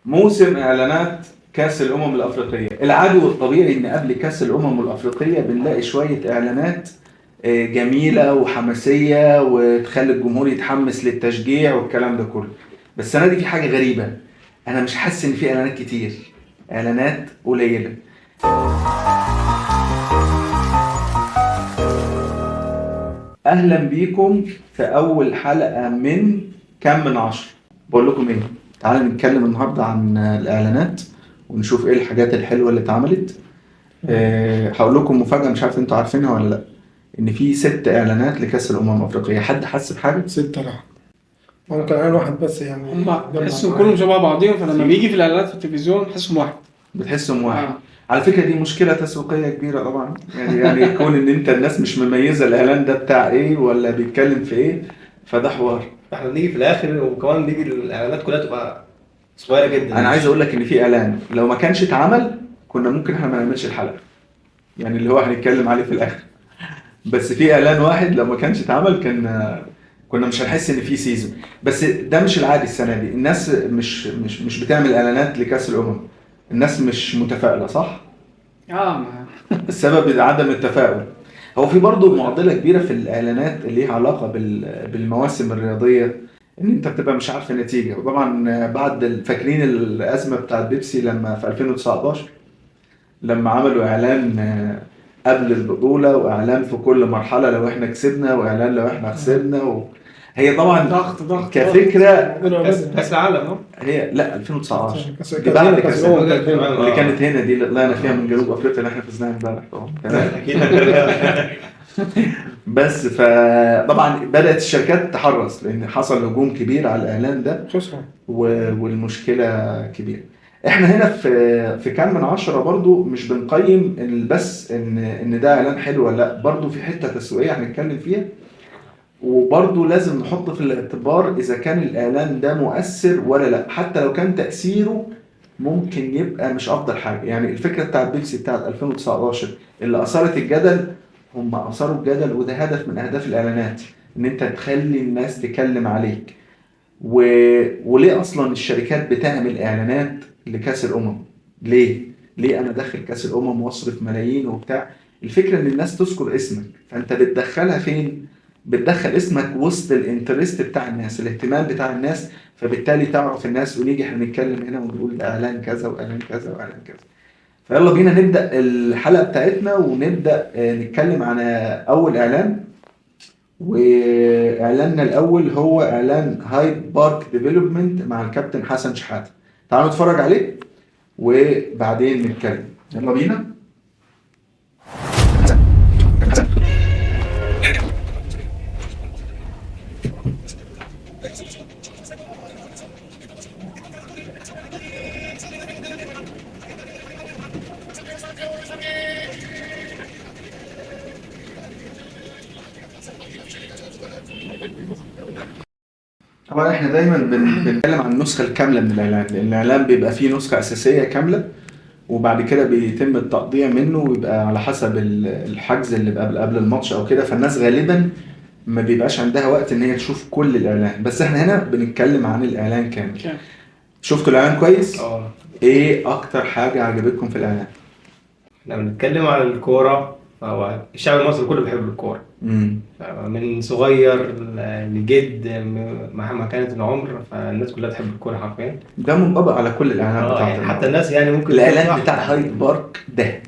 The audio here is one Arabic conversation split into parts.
موسم اعلانات كاس الامم الافريقيه. العادي والطبيعي ان قبل كاس الامم الافريقيه بنلاقي شويه اعلانات جميله وحماسيه وتخلي الجمهور يتحمس للتشجيع والكلام ده كله. بس السنه دي في حاجه غريبه، انا مش حاسس ان في اعلانات كتير، اعلانات قليله. اهلا بيكم في اول حلقه من كام من 10. بقول لكم ايه، تعالوا نتكلم النهارده عن الاعلانات ونشوف ايه الحاجات الحلوه اللي اتعملت. هقول لكم مفاجاه، مش عارف انتوا عارفينها ولا لا، ان في 6 اعلانات لكاس الامم الافريقيه. حد حس بحاجه؟ 6 لا، ممكن عين واحد بس يعني هم جمع تحسهم معايا. كلهم شبه بعضهم، فلما بيجي في الاعلانات في التلفزيون تحسهم واحد. بتحسهم واحد. آه. على فكره دي مشكله تسويقيه كبيره طبعا، يعني يكون ان انت الناس مش مميزه الاعلان ده بتاع ايه ولا بيتكلم في ايه، فده حوار. احنا بنيجي في الاخر وكمان بيجي الاعلانات كلها تبقى صغيره جدا. انا عايز اقول لك ان في اعلان لو ما كانش اتعمل كنا ممكن احنا ما نعملش الحلقه، يعني اللي هو هنتكلم عليه في الاخر. بس في اعلان واحد لو ما كانش اتعمل كنا مش هنحس ان في سيزون. بس ده مش العادي السنه دي، الناس مش بتعمل اعلانات لكاس الامم، الناس مش متفائله، صح؟ ما السبب عدم التفاؤل. هو في برضه معضله كبيره في الاعلانات اللي ليها علاقه بالمواسم الرياضيه، ان انت بتبقى مش عارف النتيجه. وطبعا بعد فاكرين الازمه بتاعت بيبسي لما في 2019 لما عملوا اعلان قبل البطوله واعلان في كل مرحله لو احنا كسبنا واعلان لو احنا خسرنا هي طبعا ضغط كفكره. كاس العالم اهو. هي لا 2019 كاس دي بعد كاس الأمم الأمم. كان فين؟ اللي كانت هنا دي اللي طلعنا فيها من جنوب افريقيا اللي احنا فزناها امبارح طبعا. تمام. اكيد. بس فطبعا بدات الشركات تحرص لان حصل هجوم كبير على الاعلان ده خسرة. والمشكله كبيره. احنا هنا في كام من 10 برضو مش بنقيم بس ان ده اعلان حلو ولا لا، برضو في حته تسويقيه هنتكلم فيها، وبرضو لازم نحط في الاعتبار اذا كان الاعلان ده مؤثر ولا لا. حتى لو كان تاثيره ممكن يبقى مش افضل حاجه. يعني الفكره بتاعت بيبسي بتاعت 2019 اللي اثارت الجدل، هم اثاروا الجدل وده هدف من اهداف الاعلانات، ان انت تخلي الناس تكلم عليك. وليه اصلا الشركات بتعمل اعلانات لكاس الامم؟ ليه انا داخل كاس الامم واصرف ملايين وبتاع؟ الفكره ان الناس تذكر اسمك، فانت بتدخلها فين؟ بتدخل اسمك وسط الانترست بتاع الناس، الاهتمام بتاع الناس، فبالتالي تعرف الناس ونيجي احنا نتكلم هنا ونقول اعلان كذا واعلان كذا واعلان كذا. فيلا بينا نبدا الحلقه بتاعتنا ونبدا نتكلم عن اول اعلان. واعلاننا الاول هو اعلان هايد بارك ديفلوبمنت مع الكابتن حسن شحاته. تعالوا نتفرج عليه وبعدين نتكلم. يلا بينا. طبعا احنا دايما بنتكلم عن النسخه الكامله من الاعلان، لان الاعلان بيبقى فيه نسخه اساسيه كامله وبعد كده بيتم التقطيع منه ويبقى على حسب الحجز اللي بقى قبل الماتش او كده، فالناس غالبا ما بيبقاش عندها وقت ان هي تشوف كل الاعلان. بس احنا هنا بنتكلم عن الاعلان كامل. شفتوا الاعلان كويس؟ ايه اكتر حاجه عجبتكم في الاعلان؟ احنا بنتكلم عن الكوره، فهو الشعب المصري كله بيحب الكوره، من صغير لجد مهما كانت العمر، فالناس كلها تحب الكوره حرفيا. ده منطبق على كل الاعلانات بتاعتنا. يعني حتى الناس يعني ممكن الاعلان بتاع هايد بارك ده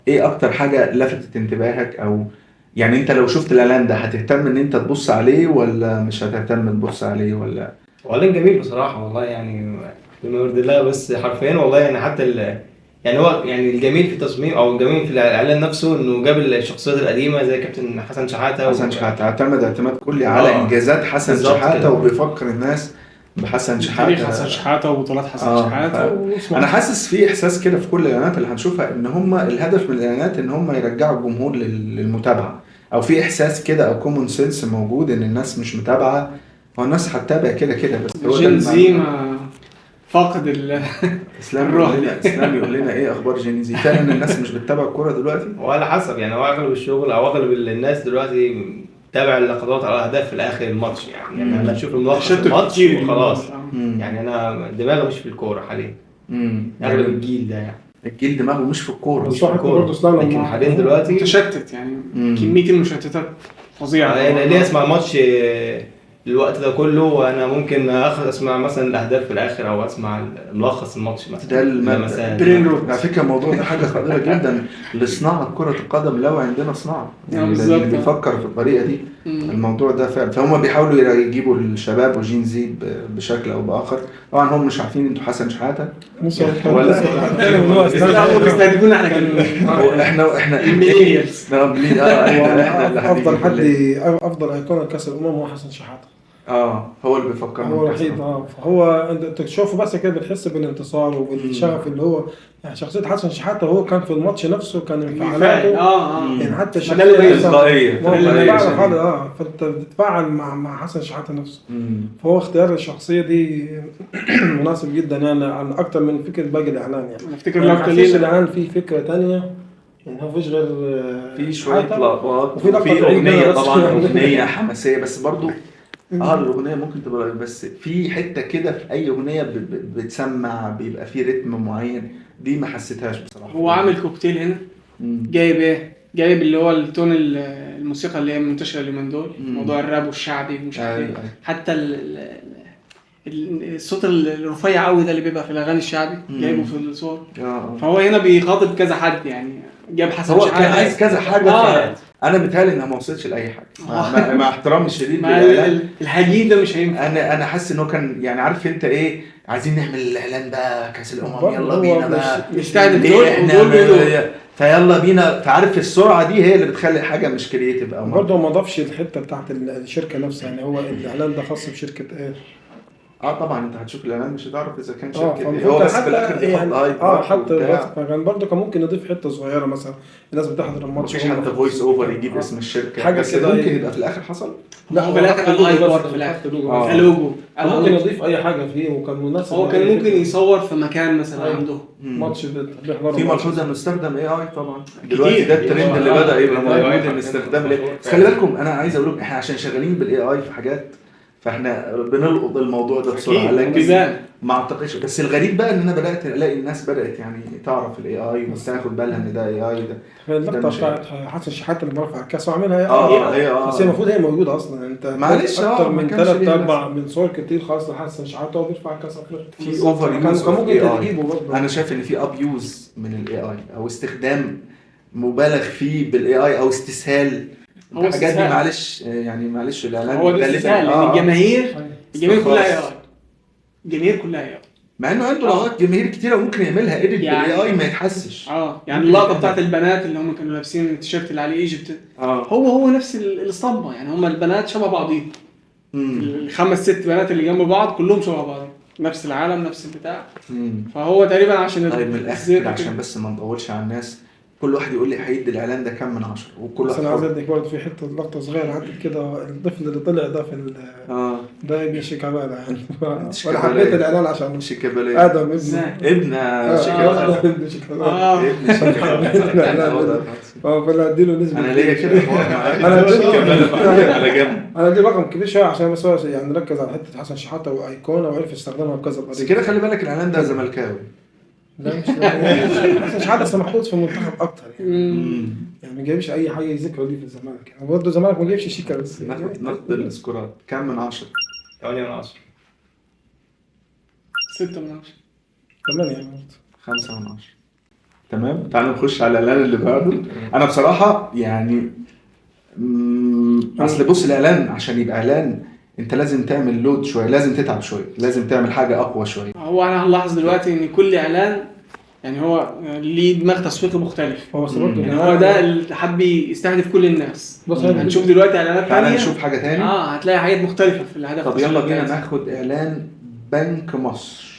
ايه اكتر حاجه لفتت انتباهك؟ او يعني انت لو شفت الاعلان ده هتهتم ان انت تبص عليه ولا مش هتهتم تبص عليه ولا؟ اعلان جميل بصراحه والله، يعني بما يرضي الله. بس حرفيا والله يعني حتى يعني هو يعني الجميل في التصميم او الجميل في الاعلان نفسه انه جاب الشخصيات القديمه زي كابتن حسن شحاته. حسن شحاته اعتمد اعتماد كلي على انجازات حسن شحاته كده. وبيفكر الناس بحسن شحاته، حسن شحاته وبطولات حسن شحاته. انا حاسس في احساس كده في كل الاعلانات اللي هنشوفها ان هم الهدف من الاعلانات ان هم يرجعوا الجمهور للمتابعه، او في احساس كده او كومون سنس موجود ان الناس مش متابعه. هو الناس هتتابع كده كده، بس هو جين زي ما فاقد اسلام يقول لنا ايه اخبار جين زي؟ فعلا الناس مش بتتابع الكوره دلوقتي وعلى حسب يعني هو اغلب الشغل او اغلب الناس دلوقتي تابع اللقطات على الاهداف في الاخر الماتش. يعني انا اشوف الملخص الماتش وخلاص. يعني انا دماغي مش في الكوره حاليا. اغلب الجيل ده يعني. الجيل دماغه مش في الكوره. بس واحد برضه سلام لكن حاليا دلوقتي متشتت يعني. كميه المشتتات فظيعه. انا ليه اسمع ماتش الوقت ده كله، وانا ممكن اسمع مثلا الاهداف في الاخر او اسمع ملخص الماتش مثلا. ده مثلا برين روت. على فكره الموضوع ده حاجه خطيره جدا لصناعه كره القدم، لو عندنا صناعه يعني اللي بيفكر في الطريقه دي. الموضوع ده فعلا، فهم بيحاولوا يجيبوا الشباب وجين زي بشكل او باخر. طبعا هم مش عارفين انتوا حسن شحاته ولا بيستهدفونا احنا كمان. احنا الميلينيالز. افضل حد افضل ايقونه كاس الامم هو حسن شحاته. هو اللي بيفكرنا هو الوحيد. فهو انت تشوفه بس كده بتحس بالانتصار وبالشغف اللي هو يعني شخصيه حسن شحاته. هو كان في الماتش نفسه كان انفعالاته يعني حتى الشخصيه فانت بتتفاعل مع حسن شحاته نفسه. فهو اختيار الشخصيه دي مناسب جدا يعني عن اكتر من فكره باقي الاعلان. يعني انا افتكر لو ليه الاعلان في فكره ثانيه يعني هو فيش غير في شويه لقطات وفي اغنيه طبعا اغنيه حماسيه بس برضو الاغنيه ممكن تبقى بس في حته كده في اي اغنيه بتسمع بيبقى في رتم معين، دي ما حسيتهاش بصراحه. هو عامل كوكتيل هنا. جايب ايه؟ جايب اللي هو التون الموسيقى اللي هي منتشره اليومين دول، موضوع الراب والشعبي ومش عارف ايه. حتى الصوت الرفيع قوي ده اللي بيبقى في الاغاني الشعبي جايبه في الصور. فهو هنا بيخاطب كذا حد يعني. جاب حسن هو كان عايز كذا حاجه. انا بيتهيألي انها ما وصلتش لاي حاجه مع احترامي الشديد الحديد ده مش هينفع. انا حاسس انه كان يعني عارف انت ايه، عايزين نعمل الاعلان بقى كاس الامم يلا بينا بقى نستعد فيلا بينا. فعارف السرعه دي هي اللي بتخلي حاجه مش كرييتيف او برضه ما ضافش الحته بتاعت الشركه نفسها. يعني هو الاعلان ده خاص بشركه ايه. طبعا انت هتشوف الاعلان مش هتعرف اذا كان شركه هو بس في الاخر يعني حتى كان برضه كان ممكن يضيف حته صغيره مثلا الناس بتحضر الماتش مفيش حتى فويس اوفر يجيب اسم الشركه حاجه بس كده ممكن يبقى في الاخر حصل. لا هو في الاخر الايبورد في الاخر لوجو ممكن يضيف اي حاجه فيه وكان مناسب. هو كان ممكن يصور في مكان مثلا عنده ماتش بيحضر في ملحوظه انه استخدم اي طبعا دلوقتي ده الترند اللي بدا يبقى موجود ان استخدام بس خلي بالكم انا عايز اقول لكم احنا عشان شغالين بالاي في حاجات فاحنا بنلقط الموضوع ده بسرعه لكن ما اعتقدش. بس الغريب بقى ان انا بدات الاقي الناس بدات يعني تعرف الاي وتاخد بالها ان ده اي ده. اللقطه بتاعت حسن شحاته اللي رفع الكاس وعملها بس المفروض هي موجوده اصلا. انت معلش اكتر من 3-4 من صور كتير خلاص لحسن شحاته وبيرفع الكاس في اوفر يوز. كان ممكن تجيبه برضه. انا شايف ان في ابيوز من الاي او استخدام مبالغ فيه بالاي او استسهال الحاجات دي. معلش يعني معلش الاعلان هو ده استسهال الجماهير كلها الجماهير كلها مع انه عنده لغات جماهير كتيره وممكن يعملها ايديت يعني بالاي ما يتحسش. يعني اللقطه بتاعت البنات اللي هم كانوا لابسين التيشيرت اللي عليه ايجيبت هو نفس الاسطمبه. يعني هم البنات شبه بعضيهم. ال5-6 بنات اللي جنب بعض كلهم شبه بعض، نفس العالم نفس البتاع. فهو تقريبا عشان طيب من الاخر عشان بس ما نطولش على الناس، كل واحد يقول لي هيدي الاعلان ده كام من 10 وكل واحد. انا عايز اديك برضه في حته لقطه صغيره عدت كده. الطفل اللي طلع ده في ده ابن شيكابالا يعني. انا حبيت الاعلان عشان شيكابالا ادم ابن شيكابالا ابن شيكابالا فانا اديله نسبه. انا ليا كده انا على جنب. انا ادي رقم كبير شويه عشان بس يعني نركز على حته حسن شحاته وايقونه وعرف يستخدمها بكذا بس كده. خلي بالك الاعلان ده زملكاوي. لا مش حسن شحاته محطوط في المنتخب اكتر يعني ما جايبش اي حاجه ذكرى ليه في الزمالك. يعني برضه الزمالك ما جايبش شيكا بس. ناخد السكورات كام من 10؟ 8 من 10. 6 من 10. 8 يعني 5 من 10. تمام. تعالوا نخش على الاعلان اللي بعده. انا بصراحه يعني اصل بص الاعلان عشان يبقى اعلان انت لازم تعمل لود شويه، لازم تتعب شويه، لازم تعمل حاجه اقوى شويه. هو انا هلاحظ دلوقتي ان كل اعلان يعني هو ليه دماغ تسويقي مختلف. هو يعني هو ده اللي حب يستهدف كل الناس. هنشوف دلوقتي اعلانات ثانيه. هنشوف حاجه ثانيه. هتلاقي حاجات مختلفه في الهدف. طب يلا بينا ناخد اعلان بنك مصر.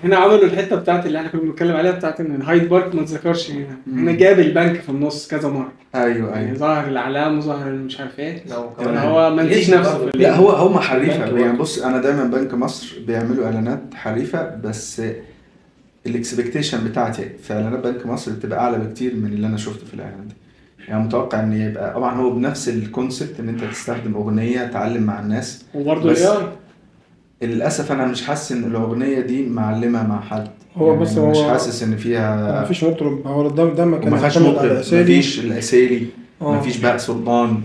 هنا هنا عملوا الحته بتاعت اللي احنا كنا بنتكلم عليها بتاعت ان هايد بارك ما اتذكرش هنا جاب البنك في النص كذا مره. ايوه يعني ظهر الاعلام وظهر مش عارف ايه. لو يعني كمان هو ما نسيش نفسه في لا هم حريفه البنك يعني. برضه. بص انا دايما بنك مصر بيعملوا اعلانات حريفه، بس الاكسبكتيشن بتاعتي في اعلانات بنك مصر بتبقى اعلى بكتير من اللي انا شفته في الاعلان ده. يعني متوقع ان يبقى طبعا هو بنفس الكونسبت ان انت تستخدم اغنيه تعلم مع الناس، وبرضه بس الاي للاسف انا مش حاسس ان الاغنيه دي معلمه مع حد. هو يعني بس أنا مش هو حاسس ان ما فيها فيش مطرب، هو ده كان وما فيهاش يعتمد على مطرب، الأسالي. مفيش الاسالي، اه مفيش بقى سلطان،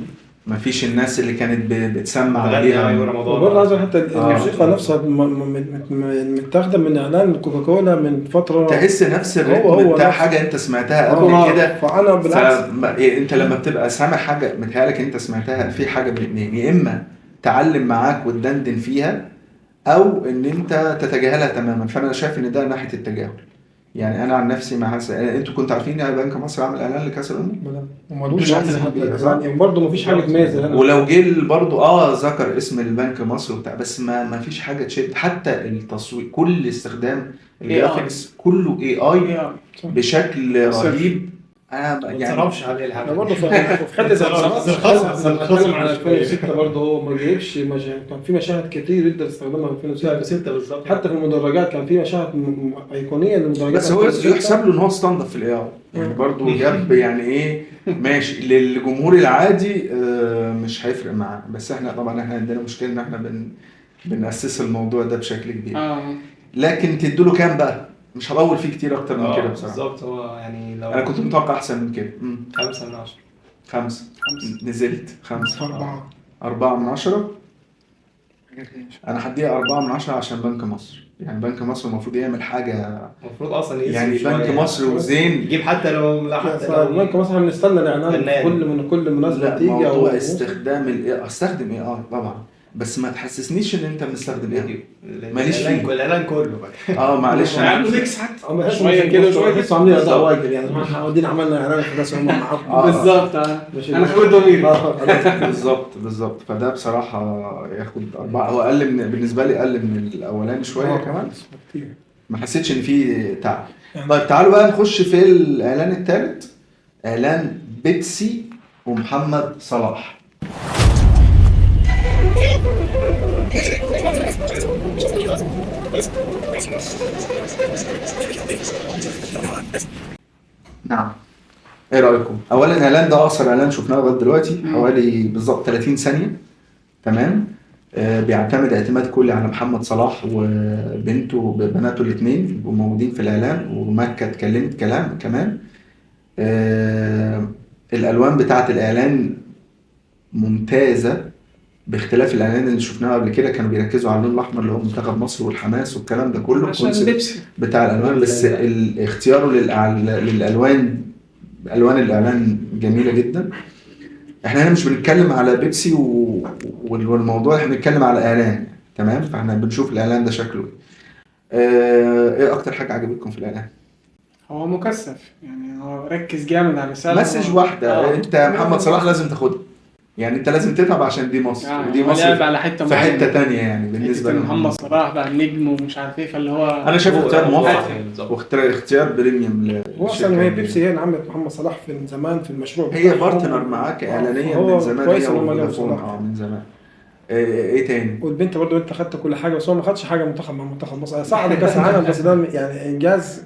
مفيش الناس اللي كانت بتسمع بتغني عليها. ايوه رمضان. وبرضه عايز حتى آه. الموسيقى نفسها متاخده من اعلان كوكاكولا من فتره. تحس نفس هو الريتم بتاع نفس- حاجه انت سمعتها آه. قبل كده. فانا بالعكس انت لما بتبقى سامع حاجه متهيألك انت سمعتها في حاجه من اتنين، يا اما تعلم معاك وتدندن فيها، او ان انت تتجاهلها تماما. فانا شايف ان ده ناحيه التجاهل. يعني انا عن نفسي ما حاسس. انتوا كنتوا عارفين ان بنك مصر عامل اعلان لكاس الامم؟ ومالوش مش عكس حاسس بيها، صح؟ يعني برضه مفيش حاجه تميز هنا. ولو جه برضه ذكر اسم البنك مصر وبتاع، بس ما فيش حاجه تشد. حتى التصوير كل استخدام الجرافيكس كله اي اي بشكل رهيب. انا ما يعني تصرفش عليه انا الحاجه. برضه في حته الخصم على 2006 برضه هو ما جايبش مشاهد. كان في مشاهد كتير يقدر يستخدمها في 2006 بالظبط. حتى في المدرجات كان في مشاهد ايقونيه للمدرجات. بس هو يحسب له ان هو استنضف في الاي اي يعني. برضه جاب يعني ايه ماشي للجمهور العادي مش هيفرق معاه. بس احنا طبعا احنا عندنا مشكله ان احنا بنأسس الموضوع ده بشكل كبير. لكن تدوا كام بقى؟ مش هطول فيه كتير اكتر من كده بصراحه. بالظبط. هو يعني لو انا كنت متوقع احسن من كده. 5 من 10. 5 نزلت 5. 4 4 من 10. انا هديها 4 من 10 عشان بنك مصر. يعني بنك مصر المفروض يعمل حاجه. المفروض اصلا يقسم يعني شوية. بنك مصر وزين يجيب حتى لو بنك مصر بنستنى الاعلان فنان. كل مناسبه لا تيجي او موضوع استخدام استخدم اي طبعا، بس ما تحسسنيش ان انت بنستخدم اي. ماليش فيه. الاعلان كله بقى. معلش عامل ميكس حتى شويه كده وشويه كده. تحسوا عاملين اداء واجب. يعني احنا عاودين عملنا اعلان في كاس الامم معاكم. بالظبط. انا خدت ضميري. بالظبط. فده بصراحه ياخد 4. هو اقل من بالنسبه لي اقل من الاولاني شويه كمان. ما حسيتش ان في تعب. طيب تعالوا بقى نخش في الاعلان الثالث. اعلان بيبسي ومحمد صلاح. نعم، ايه رايكم؟ اولا الاعلان ده اقصر اعلان شفناه لغايه دلوقتي، حوالي بالظبط 30 ثانيه. تمام. بيعتمد اعتماد كلي على محمد صلاح وبنته بناته الاثنين بيبقوا موجودين في الاعلان، ومكه اتكلمت كلام كمان. الالوان بتاعه الاعلان ممتازه باختلاف الاعلان اللي شفناه قبل كده. كانوا بيركزوا على اللون الاحمر اللي هو منتخب مصر والحماس والكلام ده كله عشان بيبسي بتاع الالوان. بس اختياره للالوان، الوان الاعلان جميله جدا. احنا هنا مش بنتكلم على بيبسي والموضوع، احنا بنتكلم على اعلان. تمام. فاحنا بنشوف الاعلان ده شكله ايه اكتر حاجه عجبتكم في الاعلان؟ هو مكثف يعني. هو ركز جامد على رساله. مسج واحده. انت محمد صلاح لازم تاخدها. يعني انت لازم تتعب عشان دي مصر. ودي مصر لعب على حته في حته تانية يعني بالنسبه محمد صلاح بقى النجم ومش عارف ايه. فاللي هو انا شايف اختيار موفق بالظبط. واختيار بريميوم. هو اصلا هي بيبسي هي اللي عملت محمد صلاح في زمان في المشروع هي بارتنر معاك اعلانيا من زمان. كويس هي ان هم جابوا وفودافون صلاح. من زمان. ايه تاني؟ والبنت برضه انت خدت كل حاجه، بس هو ما خدش حاجه منتخب مع منتخب مصر. صعد كاس العالم بس ده يعني انجاز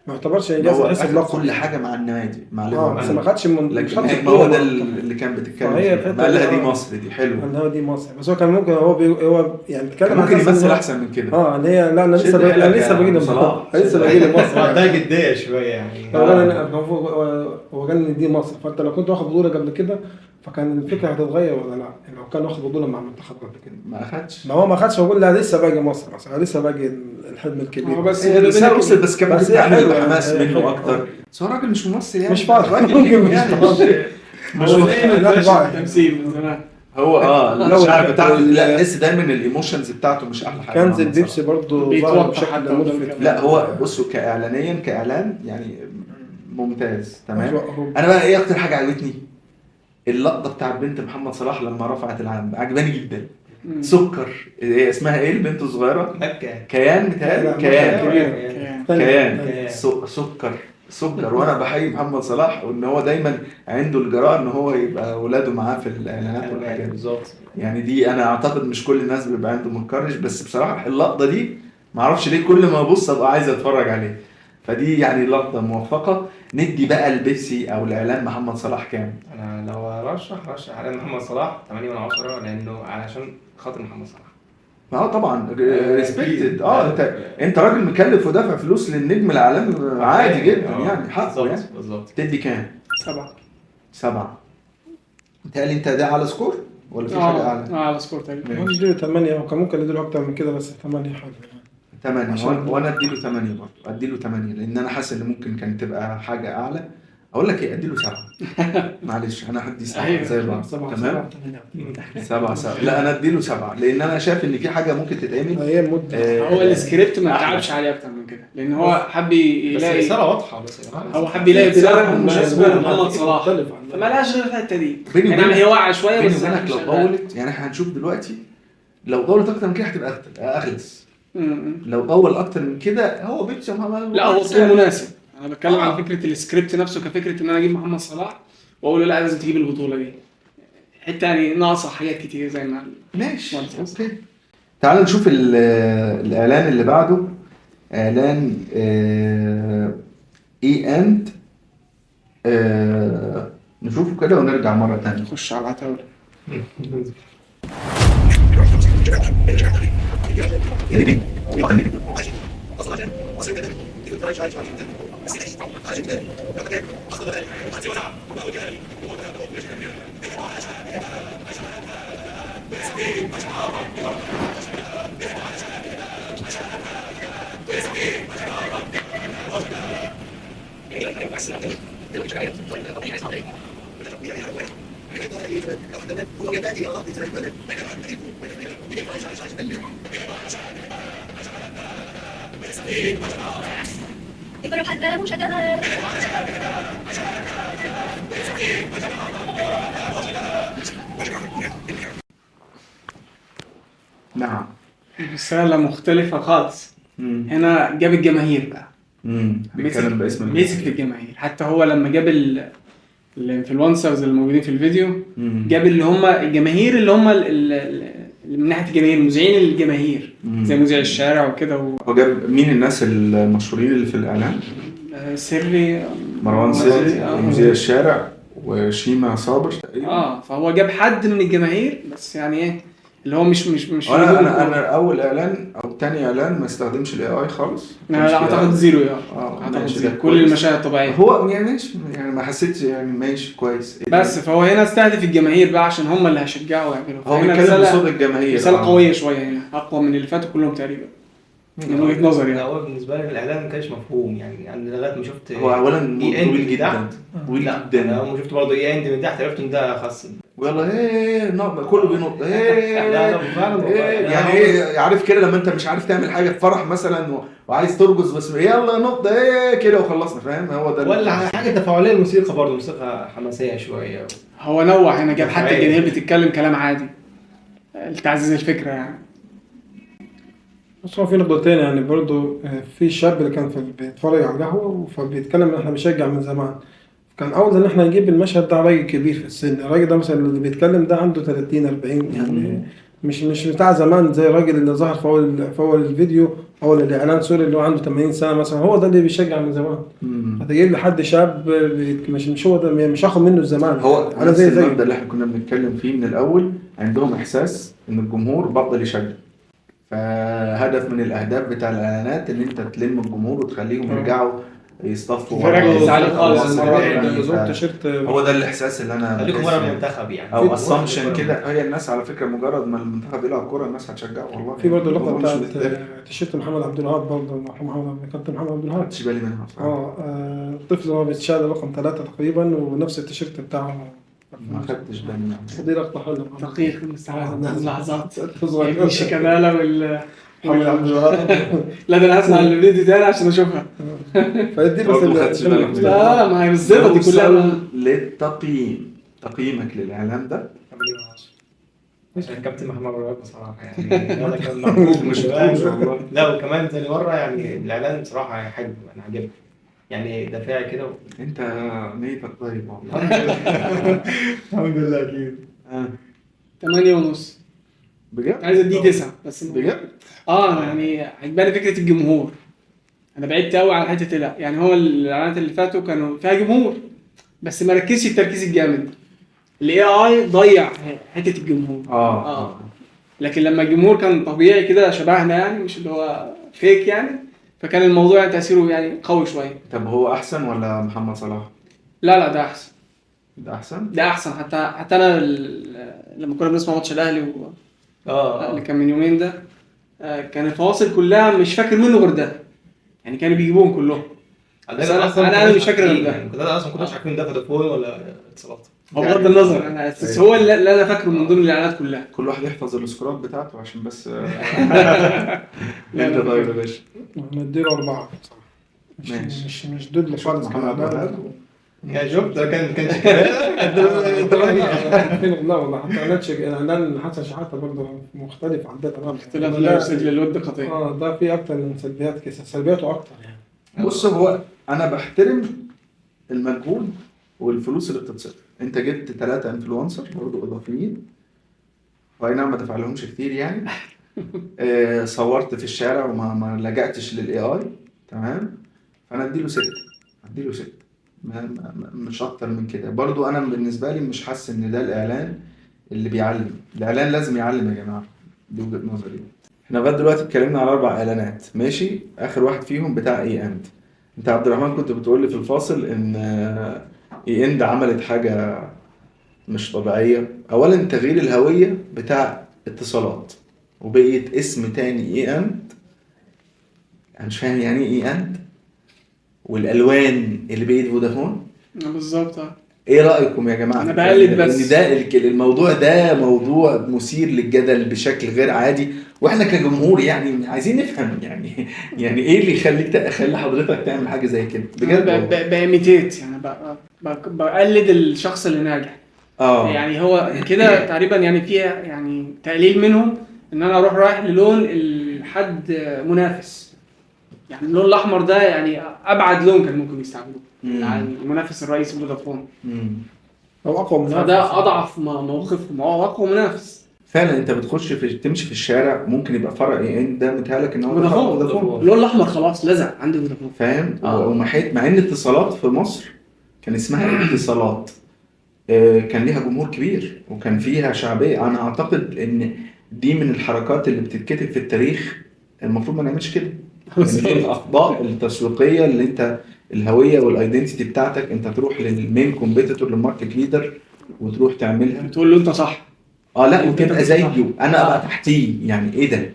ما يعتبرش انجاز. هو يحسب أخد لقب كل حاجه مع النادي مع بس ما خدش لكن ما هو ده اللي كان بتتكلم فيه. ما قالها دي مصر دي حلوه. ان هو دي مصر. بس هو كان ممكن هو يعني اتكلم ممكن يمثل احسن من كده. ان هي لا انا لسه باجي لسه باجي لمصر. ده جديه شويه يعني. هو قال ان دي مصر. فانت لو كنت واخد بطوله قبل كده فكان الفكره هتتغير ولا لا؟ لو كان واخد بطوله مع منتخب قبل كده ما اخدش. ما هو ما خدش. بقول لا لسه باجي مصر مثلا، لسه باجي الحلم الكبير. بس الرساله وصل. بس كان بس بيعمل حماس منه اكتر. بس هو راجل مش ممثل يعني. مش فاضي ممكن مش تمثيل من زمان. هو الشعر بتاعته لا تحس دايما الايموشنز بتاعته مش احلى حاجه. كنز البيبسي برضه ظهر بشكل ملفت. لا هو بصوا كاعلان يعني ممتاز. تمام. انا بقى ايه اكتر حاجه عجبتني؟ اللقطه بتاع بنت محمد صلاح لما رفعت العلم عجباني جدا. سكر، إيه اسمها ايه البنت الصغيره؟ مكة. كيان متهيألي، لا، كيان كيان. كيان سكر. وانا بحيي محمد صلاح ان هو دايما عنده الجراءه ان هو يبقى اولاده معاه في الاعلانات والحاجات دي. بالظبط. يعني دي انا اعتقد مش كل الناس بيبقى عنده مكرش، بس بصراحه اللقطه دي معرفش ليه كل ما ابص ابقى عايز اتفرج عليه. فدي يعني لقطه موفقه. ندي بقى البيبسي او الاعلان محمد صلاح كام؟ انا لو ارشح على محمد صلاح 8 من 10 لانه علشان خاطر محمد صلاح. طبعا ريسبكتد. أكيد. انت راجل مكلف ودافع فلوس للنجم العالمي، عادي جدا يعني حقه يعني. بالظبط. تدي كام؟ 7. متهيألي انت ده على سكور ولا في حاجه اعلى؟ على سكور تقريبا. مش دي 8 او كان ممكن اديله اكتر من كده، بس 8 حاجه يعني. 8. وانا اديله 8 برضه، اديله 8 لان انا حاسس ان ممكن كانت تبقى حاجه اعلى. اقول لك ايه، اديله 7. معلش انا هدي 7 زي بعض. تمام 7. لا انا اديله 7 لان انا شايف ان في حاجه ممكن تتعمل. هي المده هو السكريبت ما تعبش عليه اكتر من كده، لان هو حب يلاقي رسالة واضحة بس يا جماعة. هو حب يلاقي بسبب مناسبه محمد صلاح، مختلف فما لهاش غير الحته دي. بيني يعني وبينك هي واقعه شويه بيني بس وبينك لو طولت، يعني احنا هنشوف دلوقتي لو طولت اكتر من كده هتبقى اغلس. لو طول اكتر من كده هو بيبسي محمد. لا هو طول مناسب. انا بتكلم عن فكره السكريبت نفسه، كفكره ان انا اجيب محمد صلاح واقول له لا لازم تجيب البطوله دي، حتى يعني ناقصه حاجات كتير زي ما ماشي اوكي. تعال نشوف الاعلان اللي بعده. اعلان اند نشوفه كده ونرجع مره تانية. نخش على العتاوله. نعم. رساله مختلفه خالص. هنا جاب الجماهير بقى. بيتكلم باسم مسك في الجماهير. حتى هو لما جاب الانفلونسرز اللي موجودين في الفيديو، جاب اللي هم الجماهير اللي هم اللي من ناحيه الجماهير، مذيعين الجماهير زي مذيع الشارع وكده. هو جاب مين الناس المشهورين اللي في الاعلان؟ سري، مروان سري، مذيع الشارع، وشيما صابر تقريبا. فهو جاب حد من الجماهير بس، يعني ايه اللي هو مش انا اول اعلان او تاني اعلان ما استخدمش الاي اي خالص. لا اعتقد زيرو اعتقد زيرو. كل المشاهد طبيعيه. هو يعني ما حسيتش يعني ماشي كويس. بس فهو هنا استهدف الجماهير بقى عشان هم اللي هيشجعوا ويعملوا. هو بيتكلم بصوت الجماهير. رساله قويه شويه هنا، اقوى من اللي فاتوا كلهم تقريبا من وجهه نظري. يعني هو بالنسبه لي الاعلان ما كانش مفهوم، يعني لغايه ما شفت هو اولا طويل جدا انا لما شفت برضه اند من تحت عرفت ان ده خاص. ويلا نط كله بينط لا فعلا يعني ايه عارف كده لما انت مش عارف تعمل حاجه في فرح مثلا وعايز ترقص بس يلا نط كده وخلصنا، فاهم؟ هو ده ولا حاجه تفاعليه. الموسيقى برضه موسيقى حماسيه شويه. هو نوع هنا، جاب حتى الجماهير بتتكلم كلام عادي لتعزيز الفكره يعني. بس هو في نقطتين يعني برضو. في شاب اللي كان بيتفرج على القهوة فبيتكلم ان احنا بنشجع من زمان. كان عاوز ان احنا نجيب المشهد ده راجل كبير في السن. الراجل ده مثلا اللي بيتكلم ده عنده 30 40 يعني مش بتاع زمان زي الراجل اللي ظهر في اول الفيديو او الاعلان سوري اللي هو عنده 80 سنه مثلا. هو ده اللي بيشجع من زمان. هتجيب لي حد شاب مش هو ده، مش هاخد منه الزمان. هو انا زي المبدا اللي احنا كنا بنتكلم فيه من الاول. عندهم احساس ان الجمهور بطل يشجع، فهدف من الاهداف بتاع الاعلانات ان انت تلم الجمهور وتخليهم يرجعوا يصطفوا. ركز عليه خالص. هو ده الاحساس اللي انا خليكم ورا المنتخب يعني، او اسامبشن كده. هي الناس على فكره مجرد ما المنتخب يلعب كوره الناس هتشجعه والله. في برضه اللقطه بتاعت تيشيرت محمد عبد الوهاب برضه، كابتن محمد عبد الوهاب. مش بالي منها بصراحه. الطفل هو بيتشاد رقم 3 تقريبا ونفس التيشيرت بتاعه. ما خدتش بالي منها. دي لقطه حلوه. دقيق لحظات مش كماله محمد عبد الوهاب. لا ده انا هسمع الفيديو تاني عشان اشوفها. فدي بس لا ما هي بالظبط دي كلها. للتقييم، تقييمك للاعلان ده عشان الكابتن محمد رياض بصراحه يعني هذا كان محبوب مش والله. لا وكمان تاني مره يعني الاعلان بصراحه حلو، انا عجبني يعني دافعي كده انت نيتك طيب والله. الحمد لله اكيد. 8.5. بجد؟ عايز اديه 9 بس بجد؟ يعني عجباني فكره الجمهور. انا بعدت قوي على حته لا يعني هو الاعلانات اللي فاتوا كانوا فيها جمهور بس ما ركزش التركيز الجامد. الاي اي ضيع حته الجمهور. لكن لما الجمهور كان طبيعي كده شبهنا يعني مش اللي هو فيك يعني، فكان الموضوع تاثيره يعني قوي شويه. طب هو احسن ولا محمد صلاح؟ لا ده احسن. ده احسن؟ ده احسن. حتى انا لما كنا بنسمع ماتش الاهلي اللي كان من يومين ده، كان الفواصل كلها مش فاكر منه غير ده، يعني كانوا بيجيبوهم كلهم. بس انا مش فاكر غير ده. يعني كنا اصلا ما كناش عارفين ده فودافون ولا اتصالات. هو بغض النظر انا بس هو اللي انا فاكره من ضمن الاعلانات كلها. كل واحد يحفظ السكورات بتاعته عشان بس. انت طيب يا باشا. نديله 4 بصراحه. ماشي. مش ضد شفت محمد وهاب؟ يا شفت ده كانش لا والله حتى اعلان حسن شحاته برضه مختلف عن ده تماما. اختلاف لا يفسد للود قضيه. ده في اكتر من سلبيات كده، سلبياته اكتر يعني. بص هو انا بحترم المجهود والفلوس اللي بتتصرف. انت جبت 3 انفلونسر برضه اضافيين، واي نعم ما دفعلهمش كتير يعني. صورت في الشارع وما لجأتش للاي اي، تمام. فانا اديله 6. مش اكتر من كده. برضو انا بالنسبه لي مش حاسس ان ده الاعلان اللي بيعلم. الاعلان لازم يعلم يا جماعه، دي وجهه نظري. احنا لغايه دلوقتي اتكلمنا على 4 اعلانات ماشي. اخر واحد فيهم بتاع اي اند. انت يا عبد الرحمن كنت بتقول لي في الفاصل ان اي اند عملت حاجه مش طبيعيه. اولا تغيير الهويه بتاع اتصالات وبقيت اسم تاني اي اند. انا مش فاهم يعني ايه اي اند، والالوان اللي بقيت فودافون. بالظبط. ايه رايكم يا جماعه؟ انا بقلد بس ان ده الموضوع ده موضوع مثير للجدل بشكل غير عادي، واحنا كجمهور يعني عايزين نفهم يعني ايه اللي يخلي حضرتك تعمل حاجه زي كده بجد؟ بإيميتيت يعني بقلد الشخص اللي ناجح. يعني هو كده تقريبا يعني فيها يعني تقليل منهم ان انا رايح للون الحد منافس. يعني اللون الاحمر ده يعني ابعد لون كان ممكن يستعملوه يعني المنافس الرئيسي فودافون. هو اقوى منافس، فده اضعف موقفهم. هو اقوى منافس فعلا. انت بتخش تمشي في الشارع ممكن يبقى فرع ايه ده متهالك ان هو فودافون. اللون الاحمر خلاص لزق عندي فودافون، فاهم. مع ان اتصالات في مصر كان اسمها اتصالات، كان ليها جمهور كبير وكان فيها شعبيه. انا اعتقد ان دي من الحركات اللي بتتكتب في التاريخ. المفروض ما نعملش كده. دي الاخطاء التسويقيه اللي انت الهويه والايدنتيتي بتاعتك انت تروح للمين كومبيتيتور للماركت ليدر وتروح تعملها تقول له انت صح. لا وتبقى زيه انا ابقى تحتيه. يعني ايه ده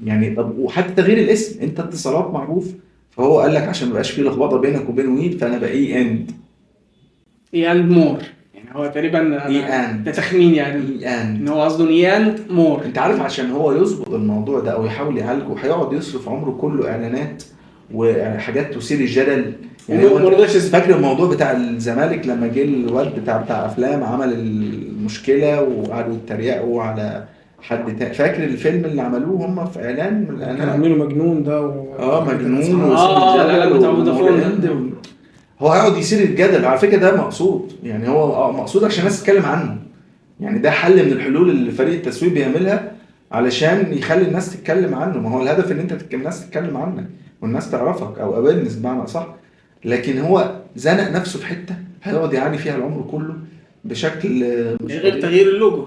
يعني؟ طب وحتى تغيير الاسم، انت اتصالات معروف، فهو قال لك عشان ما يبقاش فيه لخبطه بينك وبين ويد فانا بقى اي اند مور. يعني هو تقريبا ده تخمين يعني ان هو قصده اي اند مور. انت عارف عشان هو يظبط الموضوع ده او يحاول يعالجه هيقعد يصرف عمره كله اعلانات وحاجات تثير الجدل. يعني فاكر الموضوع بتاع الزمالك لما جه الواد بتاع افلام عمل المشكله وقعدوا يتريقوا على حد تاني؟ فاكر الفيلم اللي عملوه هم في اعلان من الاعلانات؟ كانوا عاملينه مجنون ده مجنون وسيد هو هيقعد يثير الجدل. على فكره ده مقصود، يعني هو مقصود عشان الناس تتكلم عنه. يعني ده حل من الحلول اللي فريق التسويق بيعملها علشان يخلي الناس تتكلم عنه. ما هو الهدف ان انت الناس تتكلم عنك والناس تعرفك او اويرنس بمعنى صح. لكن هو زنق نفسه في حته هيقعد يعاني فيها العمر كله بشكل غير تغيير اللوجو.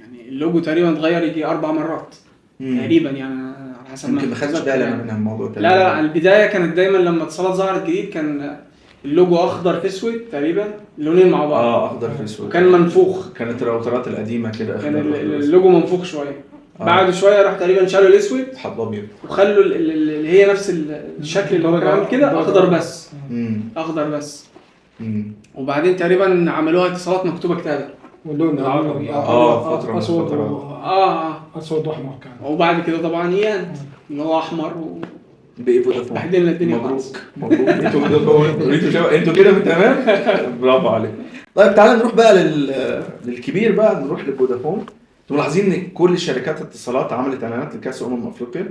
يعني اللوجو تقريبا اتغير يجي 4 مرات تقريبا يعني حسب ما خدتش بالي انا من الموضوع ده. لا البدايه كانت دايما لما اتصالات ظهرت جديد كان اللوجو اخضر في اسود تقريبا، لونين مع بعض. اخضر في اسود وكان منفوخ. كانت الراوترات القديمه كده كان اللوجو منفوخ شويه. بعد شويه راح تقريبا شالوا الاسود حط ابيض وخلوا اللي هي نفس الشكل اللي هو كان كده اخضر بس. اخضر بس. وبعدين تقريبا عملوها اتصالات مكتوبه كده واللون فتره اسود اسود واحمر كان. وبعد كده طبعا اللي هو احمر بقى فودافون. بهدلنا الدنيا. مبروك انتوا كده تمام. برافو عليك. طيب تعالى نروح بقى للكبير بقى، نروح لفودافون. انتوا ملاحظين ان كل شركات الاتصالات عملت اعلانات لكاس افريقيا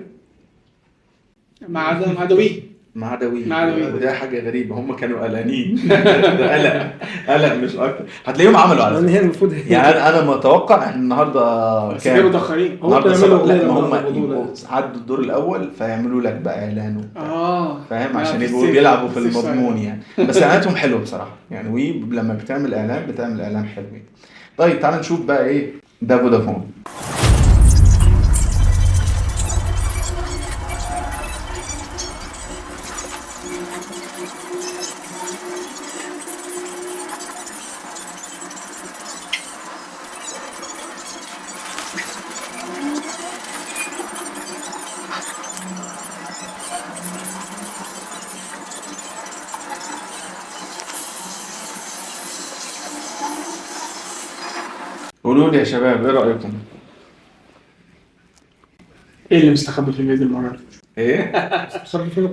ما عدا وي. ما عدا وي. ما عدا وي. وده حاجه غريبه، هم كانوا قلقانين. ده قلق مش اكتر. هتلاقيهم عملوا على لان فكرة. هي المفروض يعني انا متوقع احنا النهارده بس كانوا متاخرين. هم النهارده بيعملوا لا إيه ما لما هم البطولة؟ يبقوا عدوا الدور الاول فيعملوا لك بقى اعلان وبتاع. فاهم؟ لا، عشان في يبقوا السيف- بيلعبوا في في السيف المضمون سايد. يعني. بس اعلاناتهم حلوه بصراحه يعني. وي لما بتعمل اعلان حلوين. طيب تعال نشوف بقى ايه ده فودافون. قولوا لي يا شباب ايه رايكم؟ ايه اللي مستخبي في الفيديو المره دي؟ ايه مستخبي فين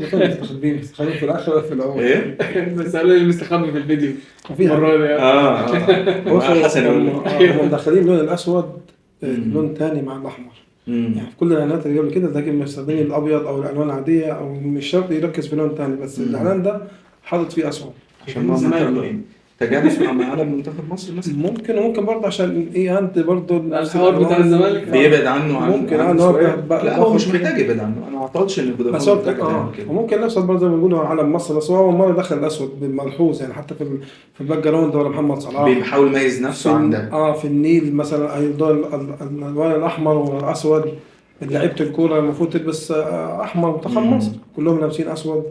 مستخبين في الاخر ولا في الاول؟ ايه بس قالوا لي اللي مستخبي في الفيديو وفي المره دي. بص حسن يقول لك. هم مدخلين اللون الاسود لون تاني مع الاحمر. يعني في كل الاعلانات اللي قبل كده ده كان مستخدمين الابيض او الالوان العاديه او مش شرط يركز في لون تاني، بس الاعلان ده حاطط فيه اسود عشان ما زمان. تجانس مع علم منتخب مصر مثلا ممكن برضه عشان ايه انت برضه الحوار بتاع الزمالك. بيبعد عنه ممكن عن هو شوية. لا هو باخد مش محتاج يبعد عنه. انا ما اعتقدش ان بس فودافون هو محتاج يعمل كده. وممكن الاسود برضه زي ما بيقولوا علم مصر، بس هو اول مره دخل الاسود ملحوظ يعني حتى في الباك جراوند ولا محمد صلاح بيحاول يميز نفسه عن ده. في النيل مثلا الالوان الاحمر والاسود. لعيبه الكوره المفروض تلبس احمر منتخب مصر كلهم لابسين اسود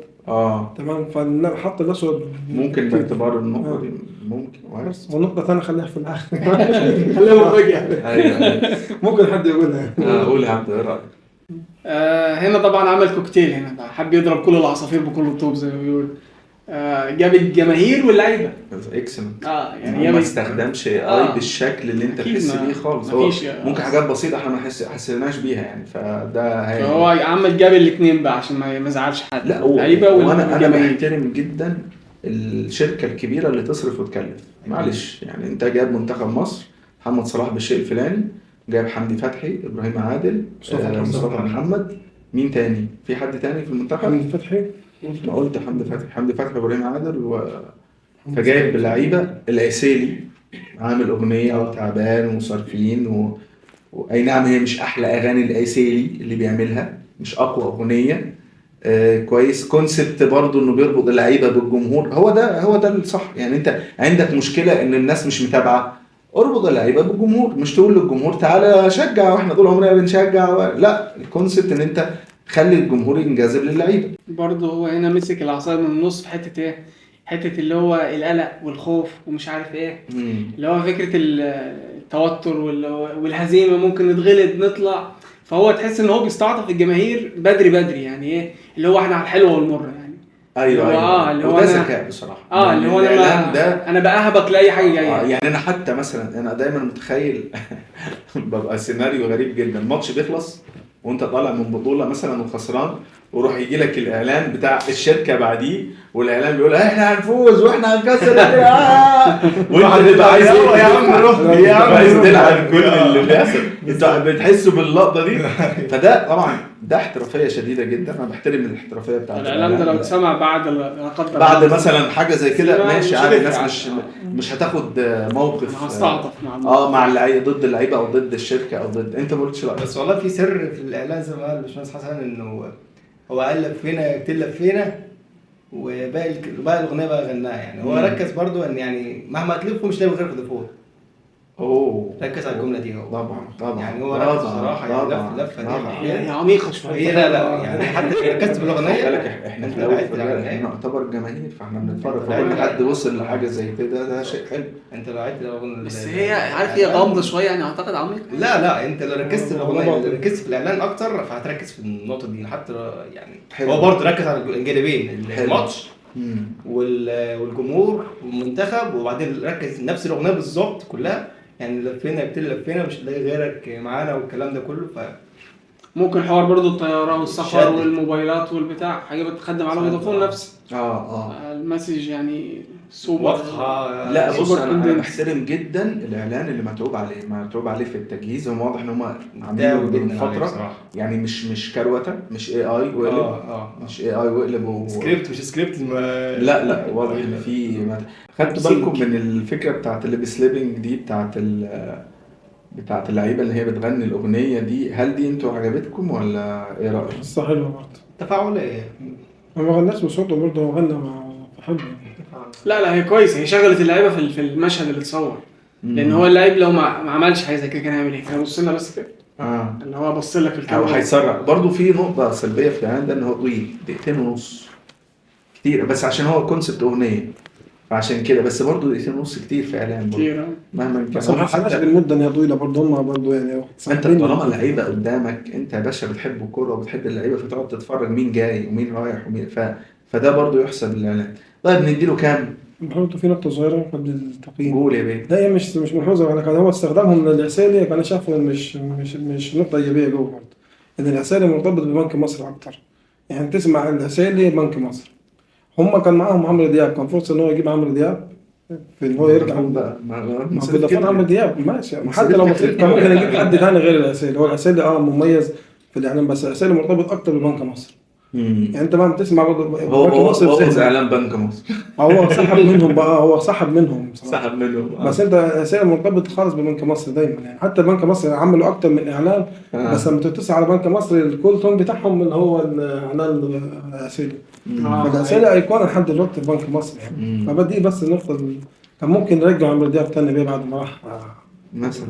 تمام، فحط الاسود ممكن باعتبار النقطه دي ممكن بس والنقطه الثانيه خليها في الاخر. خلينا مفاجاه. ايوه ممكن حد يقولها. قول يا عبد ايه رايك؟ هنا طبعا عمل كوكتيل. هنا بقى حب يضرب كل العصافير بكل الطوب زي ما بيقول. جاب الجماهير واللعيبه. اكسلنت. يعني ما استخدمش اي بالشكل اللي انت تحس بيه خالص. هو ممكن حاجات بسيطه احنا ما حسيناش بيها يعني. فده فهو عمل جاب الاثنين بقى عشان ما يزعلش حد. لا اللعيبه وانا بحترم جدا الشركه الكبيره اللي تصرف وتكلف. معلش يعني انت جايب منتخب مصر محمد صلاح بالشيء الفلاني، جايب حمدي فتحي، ابراهيم عادل، مصطفى محمد، مين تاني؟ في حد تاني في المنتخب؟ حمدي فتحي. ما قلت حمدي فتحي ابراهيم عادل فجايب اللعيبه. العسيلي عامل اغنيه وتعبان وصارفين اي نعم هي مش احلى اغاني العسيلي اللي بيعملها، مش اقوى اغنيه. كويس كونسبت برضو انه بيربط اللعيبه بالجمهور. هو ده الصح يعني. انت عندك مشكله ان الناس مش متابعه، اربط اللعيبه بالجمهور. مش تقول للجمهور تعالى شجع واحنا طول عمرنا بنشجع لا، الكونسبت ان انت خلي الجمهور ينجذب للعيبه. برضه هو هنا مسك العصايه من النص في حته ايه، حته اللي هو القلق والخوف ومش عارف ايه. اللي هو فكره التوتر والهزيمه، ممكن نتغلب نطلع. فهو تحس ان هو بيستعطف الجماهير بدري يعني ايه اللي هو احنا على الحلوه والمره يعني. ايوه اللي هو وده ذكاء بصراحه. اللي هو انا بأهبك لاي حاجه جايه. يعني انا حتى مثلا انا دايما متخيل ببقى سيناريو غريب جدا. الماتش بيخلص وانت طالع من بطوله مثلا وخسران، وروح يجي لك الاعلان بتاع الشركه بعديه، والاعلان بيقول احنا هنفوز واحنا هنكسر وانت تبقى عايز يا عم روح يا عم عايز تلعب كل اللي بيحصل. انت بتحسوا باللقطه دي. فده طبعا ده احترافيه شديده جدا. انا بحترم الاحترافيه بتاعت الاعلان ده. لو اتسمع بعد مثلا حاجه زي كده ماشي عادي. الناس مش هتاخد موقف هستعطف مع اللعيبه ضد اللعيبه او ضد الشركه او ضد. انت ما قلتش لا. بس والله في سر في الاعلان زي ما قال الباشمهندس حسن انه هو قال فينا يقتل فينا وباقي الاغنيه بقى غناها. يعني هو ركز برضو ان يعني مهما تلفوا مش لاقي غير فودافون. ركز على الجمله دي. هو طبعا يعني هو ركز بصراحه يعني لفه دي هي عميقه شويه. لا يعني حتى ركزت في الاغنيه. احنا في الاول احنا نعتبر جماهير فاحنا بنتفرج. فكل حد وصل لحاجه زي كده ده شيء حلو. انت لو عدت الاغنيه بس هي عارف هي غامضه شويه يعني. اعتقد عميقه. لا انت لو ركزت في الاغنيه ركزت في الاعلان اكتر فهتركز في النقطه دي. حتى يعني حلو. هو برضه ركز على الجانبين الماتش والجمهور والمنتخب، وبعدين ركز نفس الاغنيه بالظبط كلها. يعني لفينا مش هتلاقي غيرك معانا والكلام ده كله. ممكن حوار برضو الطياره والسفر والموبايلات والبتاع حاجه بتخدم على فودافون نفسه. المسج يعني سوبر واضحه. لا بص، سوبر انا كوندنس. بحترم جدا الاعلان اللي متعوب عليه في التجهيز. هم واضح ان هم عاملينه تعبوا من جدا عليه فتره، بصراحه. يعني مش كروته، مش اي اي وقلب، مش اي اي وقلب سكريبت مش سكريبت لا واضح ان في خدت بالكم من الفكره بتاعت الليب سليبنج دي بتاعت اللعيبه اللي هي بتغني الاغنيه دي؟ هل دي انتوا عجبتكم ولا ايه رايك؟ قصة حلوة برضه. تفاعليه. ما غناش بصوته برضه، هو غنى حلو. لا هي كويسه، هي شغلت اللعيبه في المشهد اللي اتصور. لان هو اللاعب لو ما عملش حاجه زي كده كان هيعمل ايه؟ كان هيبص لنا بس كده، اللي هو بص لك في او الكاميرا. هيتسرع. برضو في نقطه سلبيه في الاعلان ده ان هو طويل، 2.5 دقيقة كتير، بس عشان هو كونسبت اغنيه فعشان كده. بس برضو 2.5 كتير في اعلان برضو كتير مهما كان. بس ما حسناش حتى بالمدة ان هي طويلة برضه، هم برضه يعني انت صاحبين. طالما اللعيبه قدامك، انت يا باشا بتحب الكوره وبتحب اللعيبه، فتقعد تتفرج مين جاي ومين رايح فده برضو يحسب الاعلان. طيب نديله كام؟ برضه في نقطة صغيرة قبل التقييم. قول يا بيه. لا هي مش ملحوظة، انا كان هو استخدامهم للعسالي كان شايفه مش نقطة إيجابية جوه برضه. إن العسالي مرتبط ببنك مصر أكتر، يعني تسمع العسالي بنك مصر. هم كان معاهم عمرو دياب، كان فرصة إن هو يجيب عمرو دياب في إن هو يرجع بقى ما فودافون عمرو دياب ماشي، حتى لو مصريف كان ممكن يجيب حد تاني غير العسالي. هو العسالي مميز في الإعلام، بس العسالي مرتبط أكتر ببنك مصر. يعني أنت بقى بتسمع برضه بنك مصر هو اعلان بنك مصر. هو سحب منهم بقى، هو سحب منهم بصراحة. سحب منهم. بس انت اساسا مرتبط خالص ببنك مصر دايما، يعني حتى بنك مصر عملوا اكتر من اعلان. بس لما تتصل على بنك مصر الكول تون بتاعهم اللي هو الاعلان الاساسي. فالاساسي ايقونه لحد دلوقتي في بنك مصر يعني. فبدي بس النقطه كان ممكن نرجع عمرو دياب تاني بيه بعد ما راح مثلا.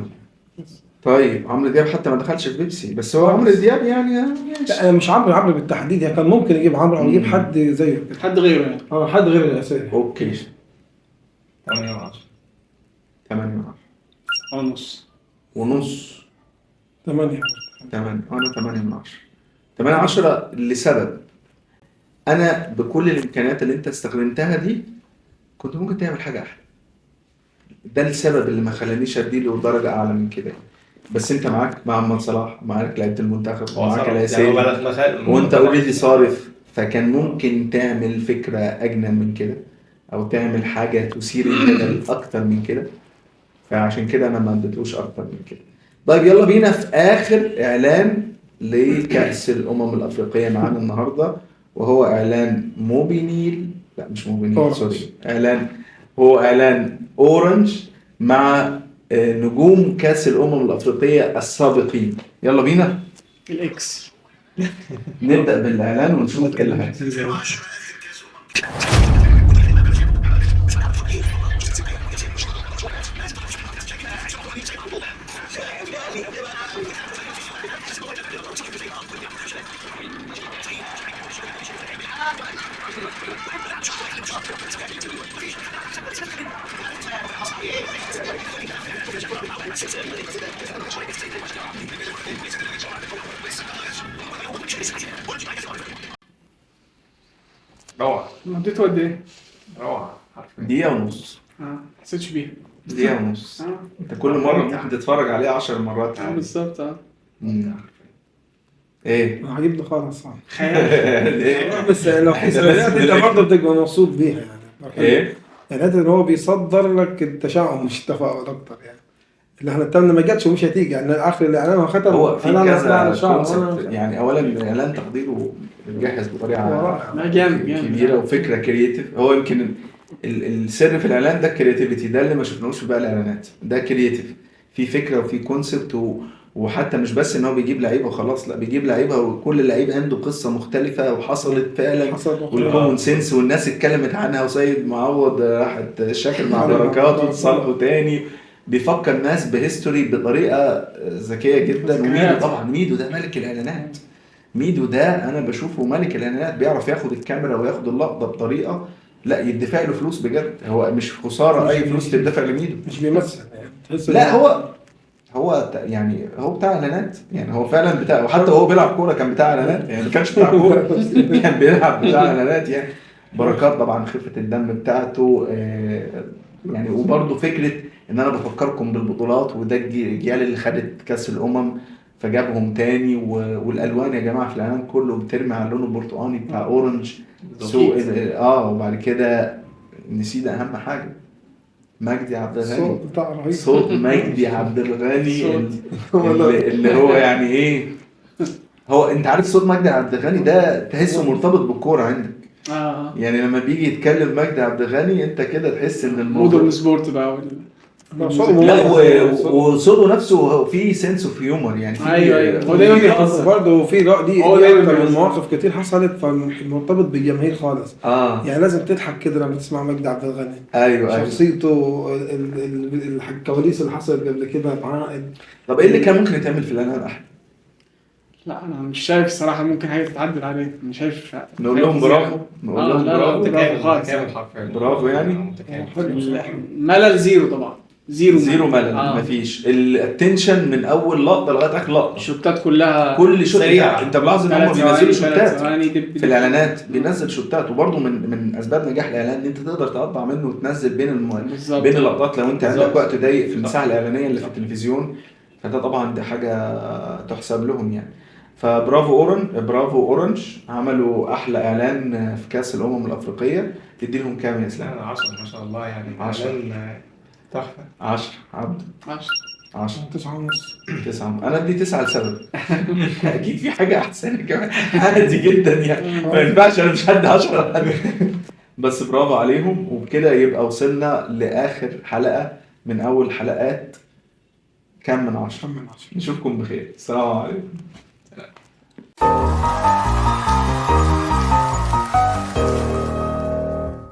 طيب عمرو دياب حتى ما دخلش في بيبسي، بس هو عمرو دياب يعني لا مش عمرو بالتحديد، يعني كان ممكن يجيب عمرو او يجيب حد زيه كده. حد غيره يعني. حد غير الاساسي. اوكي 8 8 ونص. ونص 8. 8. انا 8 من 10. 8 10 لسبب. انا بكل الامكانيات اللي انت استخدمتها دي كنت ممكن تعمل حاجه احلى. ده السبب اللي ما خلانيش اديله درجه اعلى من كده. بس انت معاك محمد صلاح، معاك لعيبه المنتخب، ومعاك العسالي، وانت اوريدي صارف، فكان ممكن تعمل فكره اجنن من كده، او تعمل حاجه تثير الجدل اكتر من كده. فعشان كده انا ما اديتوش اكتر من كده. طيب يلا بينا في اخر اعلان لكأس الامم الافريقيه معانا النهارده، وهو اعلان موبينيل. لا مش موبينيل، سوري. هو اعلان اورنج مع نجوم كأس الامم الافريقيه السابقين. يلا بينا الاكس. نبدأ بالاعلان ونشوف ايه اللي هيحصل. روعة. مدته قد ايه؟ روعة حرفيا. دقيقة ونص. حسيتش بيها. دقيقة ونص. انت كل مرة ممكن تتفرج عليه 10 مرات عادي. بالظبط. ايه هجيب ده خالص صح. خيال. بس لو في سباقات انت برضه بتبقى مبسوط بيها يعني. ايه يعني ان هو بيصدر لك التشاؤم مش التفاؤل اكتر يعني. اللي احنا التمنى ما جاتش ومش هتيجي يعني. اخر الاعلان هو ختم. هو في أنا أطلع كذا الشعر كونسبت يعني. اولا الاعلان تقديره متجهز بطريقه جامد كبيره وفكره كرييتيف. هو يمكن السر في الاعلان ده الكرياتيفيتي، ده اللي ما شفناهوش في باقي الاعلانات. ده كرييتيف، في فكره وفي كونسبت وحتى مش بس ان هو بيجيب لعيبه وخلاص، لا بيجيب لعيبه وكل لعيب عنده قصه مختلفه وحصلت فعلا، والكومن سنس والناس اتكلمت عنها. وسيد معوض راحت شاكر مع بركات وتصالحوا تاني. بيفكر ناس بهيستوري بطريقه ذكيه جدا. وميدو طبعا، ميدو ده ملك الاعلانات. ميدو ده انا بشوفه ملك الاعلانات، بيعرف ياخد الكاميرا وياخد اللقطه بطريقه لا يدفع له فلوس بجد. هو مش خساره اي فلوس تدفع لميدو. مش بيمثل يعني. لا هو يعني هو بتاع اعلانات يعني. هو فعلا بتاع، وحتى هو بيلعب كوره كان بتاع اعلانات يعني. ما كانش بتاع كوره كان بيلعب بتاع اعلانات يعني. بركات طبعا خفه الدم بتاعته يعني. وبرده فكره ان انا بفكركم بالبطولات، وده الجيال اللي خدت كاس الامم فجابهم تاني. والالوان يا جماعه في الاعلان كله بترمي على اللون البرتقاني بتاع اورنج. وبعد كده نسينا اهم حاجه، مجدي عبد الغني. الصوت بتاع رهيب. صوت مجدي عبد الغني صوت. اللي هو يعني ايه، هو انت عارف صوت مجدي عبد الغني ده تحسه مرتبط بالكوره عندك. يعني لما بيجي يتكلم مجدي عبد الغني انت كده تحس ان الموضوع مودرن سبورت بقى لا وصوته نفسه فيه سنس اوف هيومر يعني فيه ايوه هو دايما بيهزر برضه في دي هو دايما اكتر من بيهزر. مواقف كتير حصلت فمرتبط بالجماهير خالص. يعني لازم تضحك كده لما تسمع مجدي عبد الغني. ايوه شخصيته الكواليس اللي حصلت قبل كده معاه. طب ايه اللي كان ممكن يتعمل في الاعلان احمد؟ لا انا مش شايف الصراحه ممكن حاجه تتعدل عليه، مش شايف. نقول لهم برافو، نقول لهم برافو. برافو خالص برافو يعني ملل زيرو طبعا، زيرو ملل. مفيش الاتنشن من اول لقطه لغايه اخر لقطه، الشوتات كلها كل شوت سريعة. انت ملاحظ ان هم بينزلوا شوتات في الاعلانات، دب. بينزل شوتات. وبرضه من اسباب نجاح الاعلان ان انت تقدر تقطع منه وتنزل بالظبط. بين اللقطات لو انت بالظبط. عندك وقت ضيق في المساحه الاعلانيه اللي في التلفزيون، فده طبعا دي حاجه تحسب لهم يعني. برافو اورنج عملوا احلى اعلان في كاس الامم الافريقيه. تدي لهم كام يا اسلام؟ 10 ما شاء الله يعني. 10 تحفه. 10 عبد 10 9.5. انا ادي 9 لسبب اكيد في حاجه احسن كمان عادي جدا يعني، ما ينفعش انا مش هدي 10 بس برافو عليهم. وبكده يبقى وصلنا لاخر حلقه من اول حلقات كام من 10. نشوفكم بخير، السلام عليكم.